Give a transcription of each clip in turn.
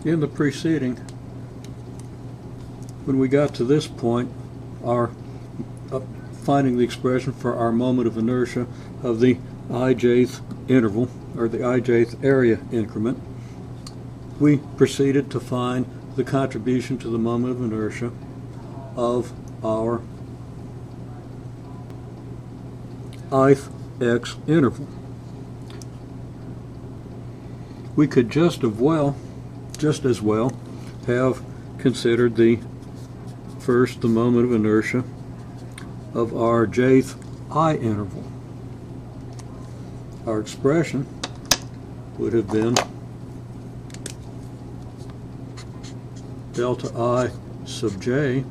In the preceding, when we got to this point, our finding the expression for our moment of inertia of the ijth interval, or the ijth area increment, we proceeded to find the contribution to the moment of inertia of our ith x interval. We could just as well have considered the moment of inertia of our jth I interval. Our expression would have been delta I sub j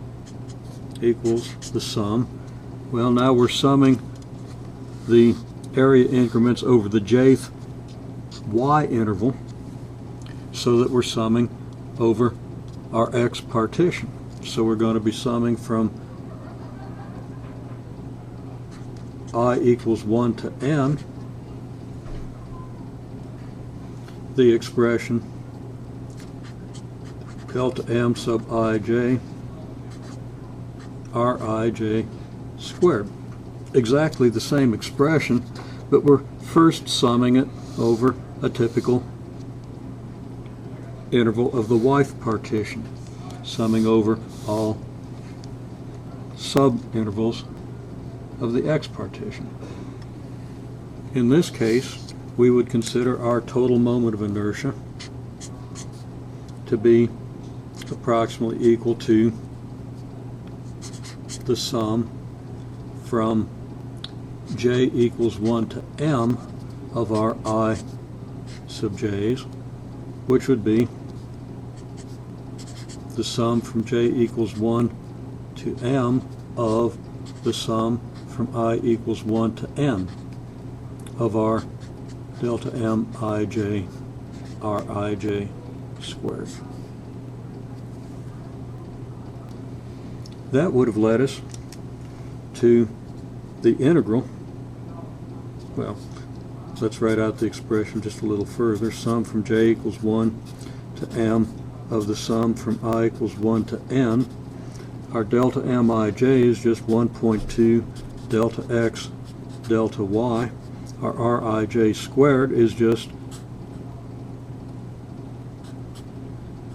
equals the sum. Well, now we're summing the area increments over the jth y interval, so that we're summing over our x partition. So we're going to be summing from I equals 1 to n the expression delta m sub ij rij squared. Exactly the same expression, but we're first summing it over a typical interval of the y-th partition, summing over all sub-intervals of the x partition. In this case, we would consider our total moment of inertia to be approximately equal to the sum from j equals 1 to m of our I sub j's, which would be the sum from j equals 1 to m of the sum from I equals 1 to n of our delta m ij rij squared. That would have led us to the integral. Well, let's write out the expression just a little further. Sum from j equals 1 to m of the sum from I equals 1 to n. Our delta mij is just 1.2 delta x delta y. Our rij squared is just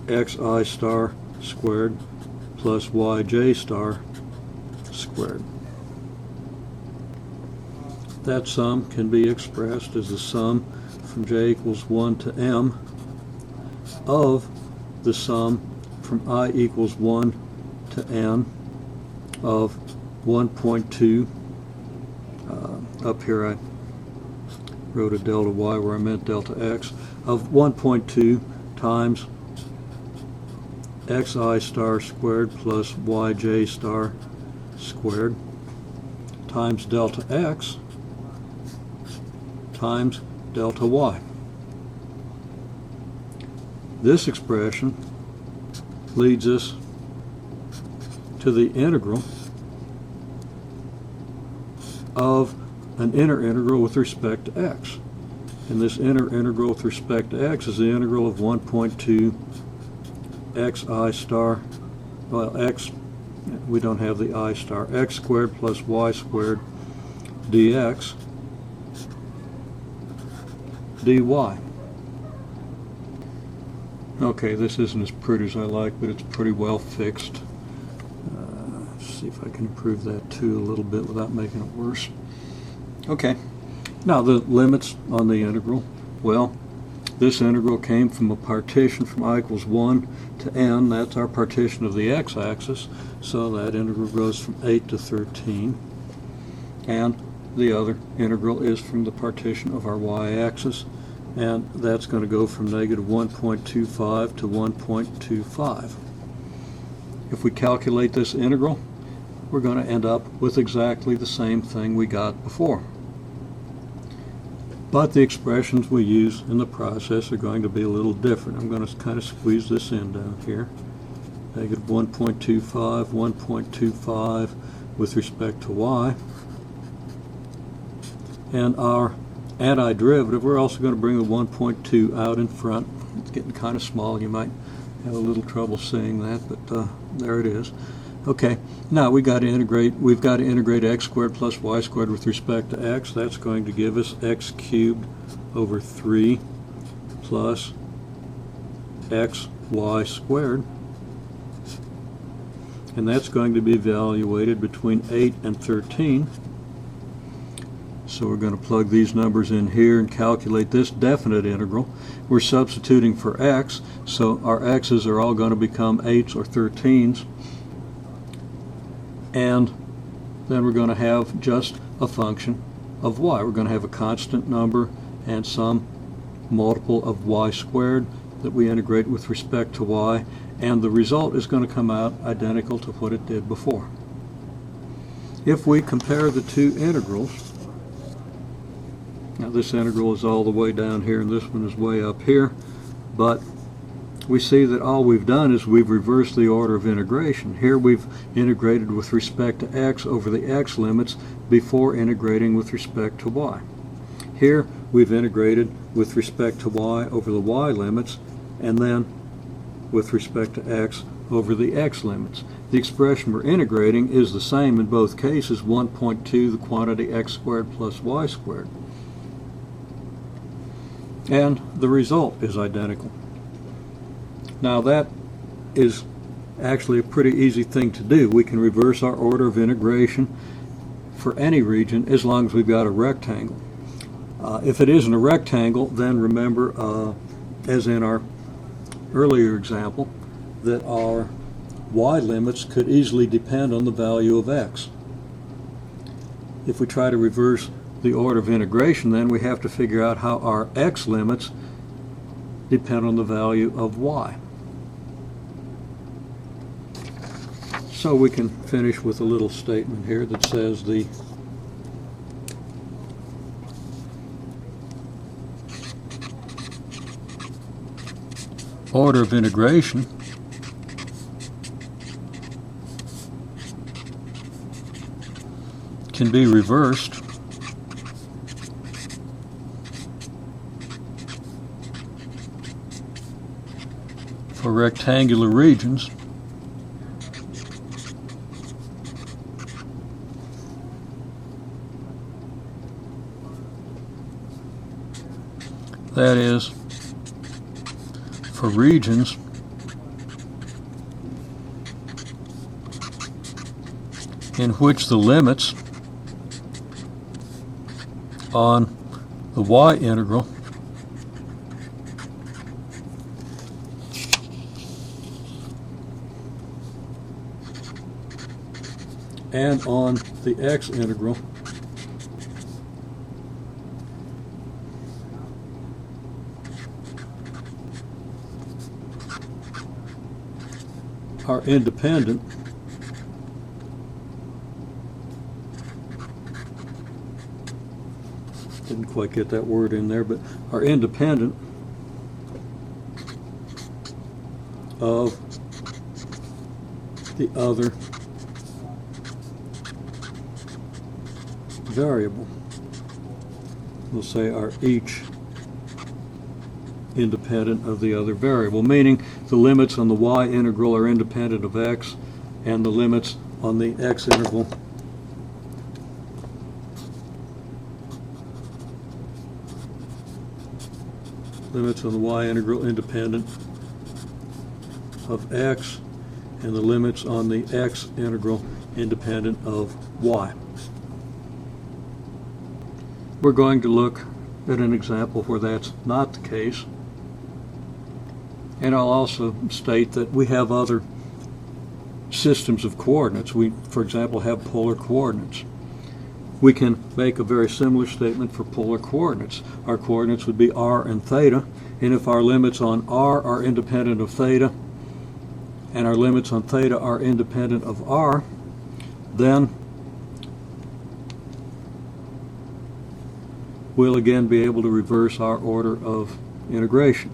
xi star squared plus yj star squared. That sum can be expressed as the sum from j equals 1 to m of the sum from I equals 1 to n of 1.2, up here I wrote a delta y where I meant delta x, of 1.2 times xi star squared plus yj star squared times delta x times delta y. This expression leads us to the integral of an inner integral with respect to x. And this inner integral with respect to x is the integral of 1.2 xi star, well, x, we don't have the I star, x squared plus y squared dx dy. Okay, this isn't as pretty as I like, but it's pretty well fixed. Let's see if I can improve that too a little bit without making it worse. Okay, now the limits on the integral. Well, this integral came from a partition from I equals 1 to n. That's our partition of the x-axis, so that integral goes from 8 to 13. And the other integral is from the partition of our y-axis, and that's going to go from negative 1.25 to 1.25. If we calculate this integral, we're going to end up with exactly the same thing we got before. But the expressions we use in the process are going to be a little different. I'm going to kind of squeeze this in down here. Negative 1.25, 1.25 with respect to y. And our antiderivative, we're also going to bring the 1.2 out in front. It's getting kind of small. You might have a little trouble seeing that, but there it is. Okay, now we've got to integrate x squared plus y squared with respect to x. That's going to give us x cubed over 3 plus xy squared. And that's going to be evaluated between 8 and 13. So we're going to plug these numbers in here and calculate this definite integral. We're substituting for x, so our x's are all going to become 8s or 13s. And then we're going to have just a function of y. We're going to have a constant number and some multiple of y squared that we integrate with respect to y, and the result is going to come out identical to what it did before. If we compare the two integrals, now this integral is all the way down here and this one is way up here, but we see that all we've done is we've reversed the order of integration. Here we've integrated with respect to x over the x limits before integrating with respect to y. Here we've integrated with respect to y over the y limits and then with respect to x over the x limits. The expression we're integrating is the same in both cases, 1.2 the quantity x squared plus y squared. And the result is identical. Now that is actually a pretty easy thing to do. We can reverse our order of integration for any region as long as we've got a rectangle. If it isn't a rectangle, then remember, as in our earlier example, that our y limits could easily depend on the value of x. If we try to reverse the order of integration, then we have to figure out how our x limits depend on the value of y. So we can finish with a little statement here that says the order of integration can be reversed for rectangular regions that is, for regions in which the limits on the y integral and on the x integral are independent didn't quite get that word in there, but are independent of the other variable. We'll say are each independent of the other variable, meaning the limits on the y integral are independent of x, and the limits on the x integral independent of x, and the limits on the x integral independent of y. We're going to look at an example where that's not the case. And I'll also state that we have other systems of coordinates. We, for example, have polar coordinates. We can make a very similar statement for polar coordinates. Our coordinates would be r and theta, and if our limits on r are independent of theta, and our limits on theta are independent of r, then we'll again be able to reverse our order of integration.